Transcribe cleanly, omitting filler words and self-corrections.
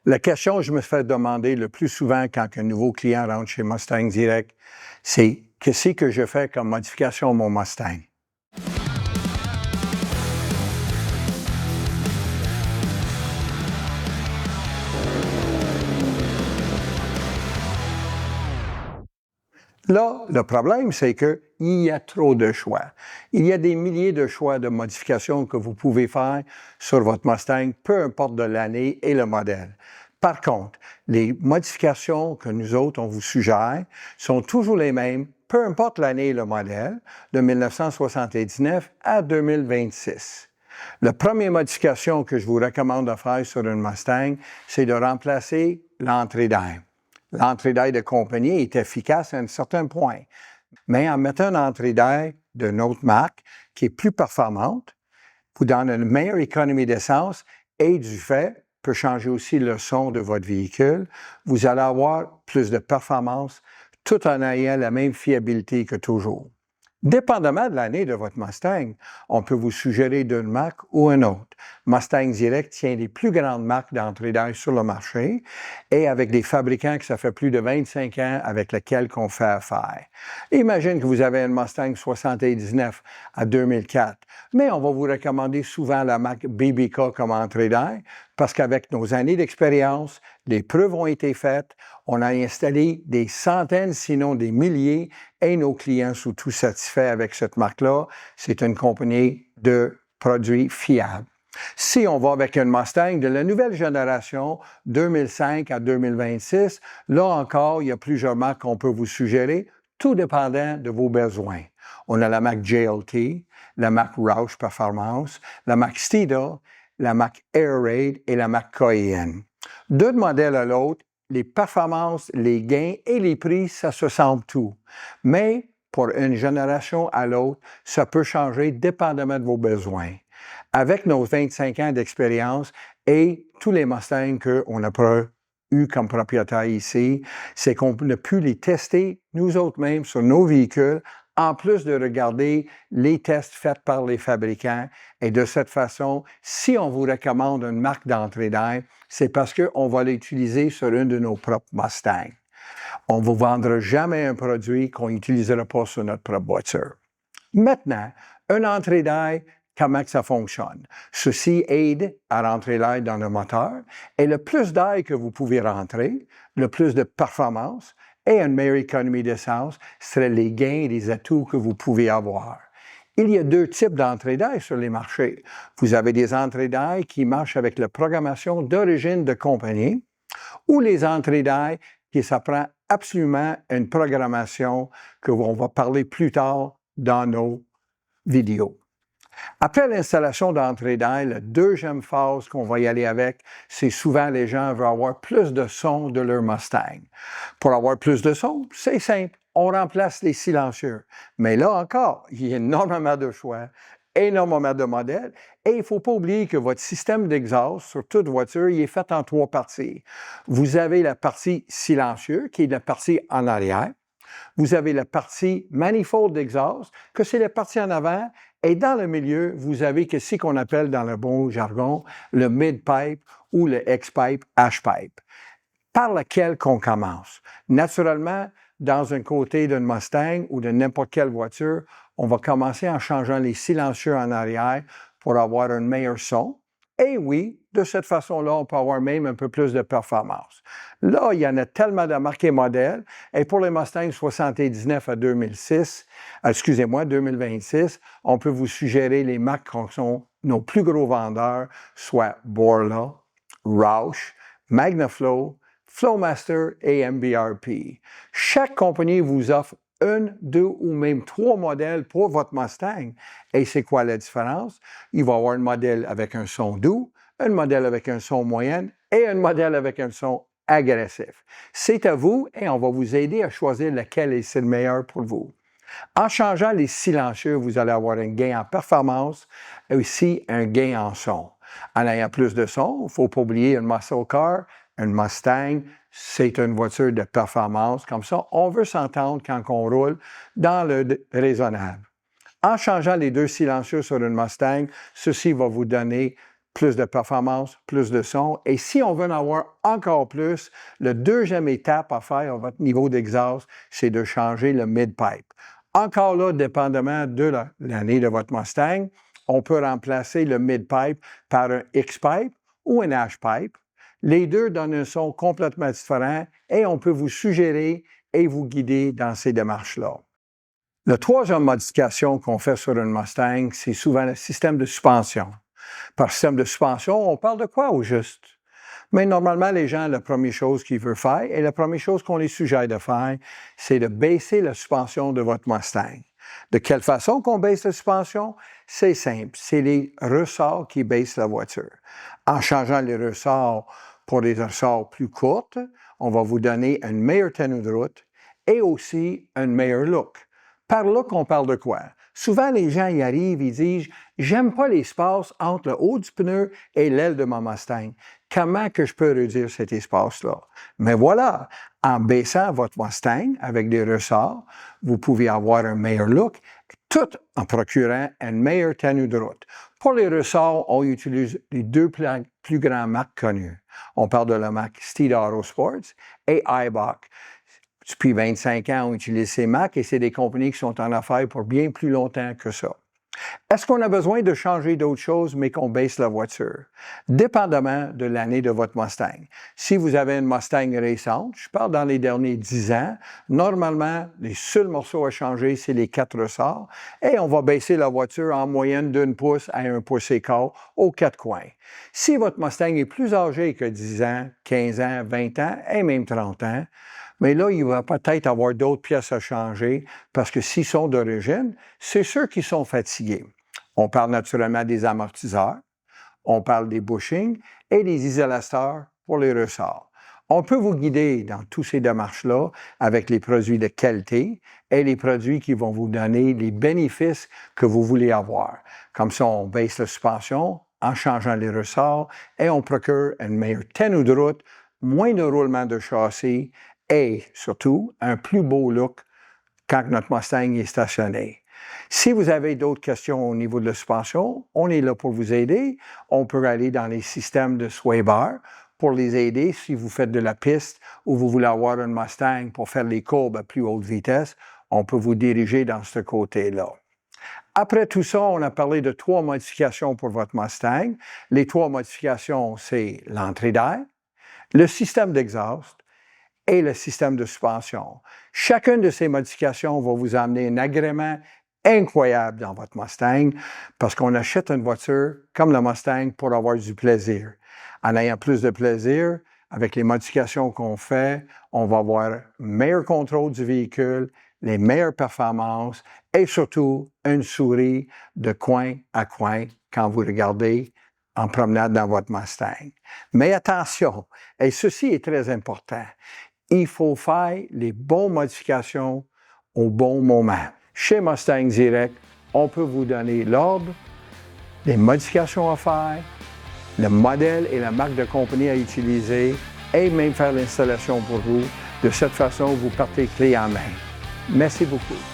La question que je me fais demander le plus souvent quand un nouveau client rentre chez Mustang Direct, c'est qu'est-ce que je fais comme modification à mon Mustang? Là, le problème, c'est qu'il y a trop de choix. Il y a des milliers de choix de modifications que vous pouvez faire sur votre Mustang, peu importe de l'année et le modèle. Par contre, les modifications que nous autres, on vous suggère, sont toujours les mêmes, peu importe l'année et le modèle, de 1979 à 2026. La première modification que je vous recommande de faire sur une Mustang, c'est de remplacer l'entrée d'air. L'entrée d'air de compagnie est efficace à un certain point. Mais en mettant une entrée d'air de notre marque qui est plus performante, vous donne une meilleure économie d'essence et du fait peut changer aussi le son de votre véhicule. Vous allez avoir plus de performance tout en ayant la même fiabilité que toujours. Dépendamment de l'année de votre Mustang, on peut vous suggérer d'une marque ou une autre. Mustang Direct tient les plus grandes marques d'entrée d'air sur le marché et avec des fabricants que ça fait plus de 25 ans avec lesquels on fait affaire. Imagine que vous avez une Mustang 79 à 2004, mais on va vous recommander souvent la marque BBK comme entrée d'air parce qu'avec nos années d'expérience, les preuves ont été faites, on a installé des centaines, sinon des milliers, et nos clients sont tous satisfaits avec cette marque-là. C'est une compagnie de produits fiables. Si on va avec une Mustang de la nouvelle génération, 2005 à 2026, là encore, il y a plusieurs marques qu'on peut vous suggérer, tout dépendant de vos besoins. On a la marque JLT, la marque Roush Performance, la marque Steeda, la marque Air Raid et la marque Cayenne. D'un modèle à l'autre, les performances, les gains et les prix, ça se semble tout. Mais pour une génération à l'autre, ça peut changer dépendamment de vos besoins. Avec nos 25 ans d'expérience et tous les Mustangs qu'on a eu comme propriétaire ici, c'est qu'on a pu les tester nous autres mêmes sur nos véhicules, en plus de regarder les tests faits par les fabricants. Et de cette façon, si on vous recommande une marque d'entrée d'air, c'est parce qu'on va l'utiliser sur une de nos propres Mustangs. On ne vous vendra jamais un produit qu'on n'utilisera pas sur notre propre voiture. Maintenant, une entrée d'air, comment ça fonctionne? Ceci aide à rentrer l'air dans le moteur et le plus d'air que vous pouvez rentrer, le plus de performance et une meilleure économie d'essence seraient les gains et les atouts que vous pouvez avoir. Il y a deux types d'entrées d'air sur les marchés. Vous avez des entrées d'air qui marchent avec la programmation d'origine de compagnie ou les entrées d'air qui s'apprend absolument une programmation que on va parler plus tard dans nos vidéos. Après l'installation d'entrée d'air, la deuxième phase qu'on va y aller avec, c'est souvent les gens veulent avoir plus de son de leur Mustang. Pour avoir plus de son, c'est simple, on remplace les silencieux. Mais là encore, il y a énormément de choix, énormément de modèles, et il ne faut pas oublier que votre système d'exhaust sur toute voiture, il est fait en trois parties. Vous avez la partie silencieux, qui est la partie en arrière. Vous avez la partie manifold d'exhaust, que c'est la partie en avant, et dans le milieu, vous avez ce qu'on appelle dans le bon jargon le mid-pipe ou le X-pipe, H-pipe, par lequel qu'on commence. Naturellement, dans un côté d'une Mustang ou de n'importe quelle voiture, on va commencer en changeant les silencieux en arrière pour avoir un meilleur son. Et oui, de cette façon-là, on peut avoir même un peu plus de performance. Là, il y en a tellement de marques et modèles. Et pour les Mustang 79 à 2026, on peut vous suggérer les marques qui sont nos plus gros vendeurs, soit Borla, Roush, MagnaFlow, Flowmaster et MBRP. Chaque compagnie vous offre une, deux ou même trois modèles pour votre Mustang. Et c'est quoi la différence? Il va y avoir un modèle avec un son doux, un modèle avec un son moyen et un modèle avec un son agressif. C'est à vous et on va vous aider à choisir lequel est le meilleur pour vous. En changeant les silencieux, vous allez avoir un gain en performance et aussi un gain en son. En ayant plus de son, il ne faut pas oublier une muscle car, une Mustang, c'est une voiture de performance. Comme ça, on veut s'entendre quand on roule dans le raisonnable. En changeant les deux silencieux sur une Mustang, ceci va vous donner plus de performance, plus de son. Et si on veut en avoir encore plus, la deuxième étape à faire à votre niveau d'exhaust, c'est de changer le mid-pipe. Encore là, dépendamment de l'année de votre Mustang, on peut remplacer le mid-pipe par un X-pipe ou un H-pipe. Les deux donnent un son complètement différent et on peut vous suggérer et vous guider dans ces démarches-là. La troisième modification qu'on fait sur une Mustang, c'est souvent le système de suspension. Par système de suspension, on parle de quoi au juste? Mais normalement, les gens, la première chose qu'ils veulent faire, et la première chose qu'on les suggère de faire, c'est de baisser la suspension de votre Mustang. De quelle façon qu'on baisse la suspension? C'est simple, c'est les ressorts qui baissent la voiture. En changeant les ressorts pour des ressorts plus courtes, on va vous donner une meilleure tenue de route et aussi un meilleur look. Par look, on parle de quoi? Souvent, les gens y arrivent, ils disent « J'aime pas l'espace entre le haut du pneu et l'aile de ma Mustang. Comment que je peux réduire cet espace-là? » Mais voilà, en baissant votre Mustang avec des ressorts, vous pouvez avoir un meilleur look, tout en procurant une meilleure tenue de route. Pour les ressorts, on utilise les deux plus grandes marques connues. On parle de la marque Steed Autosports et Eibach. Depuis 25 ans, on utilise ces marques et c'est des compagnies qui sont en affaires pour bien plus longtemps que ça. Est-ce qu'on a besoin de changer d'autres choses, mais qu'on baisse la voiture? Dépendamment de l'année de votre Mustang. Si vous avez une Mustang récente, je parle dans les derniers 10 ans, normalement, les seuls morceaux à changer, c'est les 4 ressorts et on va baisser la voiture en moyenne d'1 pouce à 1 pouce et quart aux 4 coins. Si votre Mustang est plus âgé que 10 ans, 15 ans, 20 ans et même 30 ans, mais là, il va peut-être avoir d'autres pièces à changer parce que s'ils sont d'origine, c'est ceux qui sont fatigués. On parle naturellement des amortisseurs, on parle des bushings et des isolateurs pour les ressorts. On peut vous guider dans toutes ces démarches-là avec les produits de qualité et les produits qui vont vous donner les bénéfices que vous voulez avoir. Comme ça, on baisse la suspension en changeant les ressorts et on procure une meilleure tenue de route, moins de roulement de châssis et surtout un plus beau look quand notre Mustang est stationné. Si vous avez d'autres questions au niveau de la suspension, on est là pour vous aider. On peut aller dans les systèmes de sway bar pour les aider si vous faites de la piste ou vous voulez avoir une Mustang pour faire les courbes à plus haute vitesse. On peut vous diriger dans ce côté-là. Après tout ça, on a parlé de 3 modifications pour votre Mustang. Les 3 modifications, c'est l'entrée d'air, le système d'exhaust et le système de suspension. Chacune de ces modifications va vous amener un agrément incroyable dans votre Mustang parce qu'on achète une voiture comme la Mustang pour avoir du plaisir. En ayant plus de plaisir, avec les modifications qu'on fait, on va avoir un meilleur contrôle du véhicule, les meilleures performances et surtout une souris de coin à coin quand vous regardez en promenade dans votre Mustang. Mais attention, et ceci est très important, il faut faire les bonnes modifications au bon moment. Chez Mustang Direct, on peut vous donner l'ordre, les modifications à faire, le modèle et la marque de compagnie à utiliser et même faire l'installation pour vous. De cette façon, vous partez clé en main. Merci beaucoup.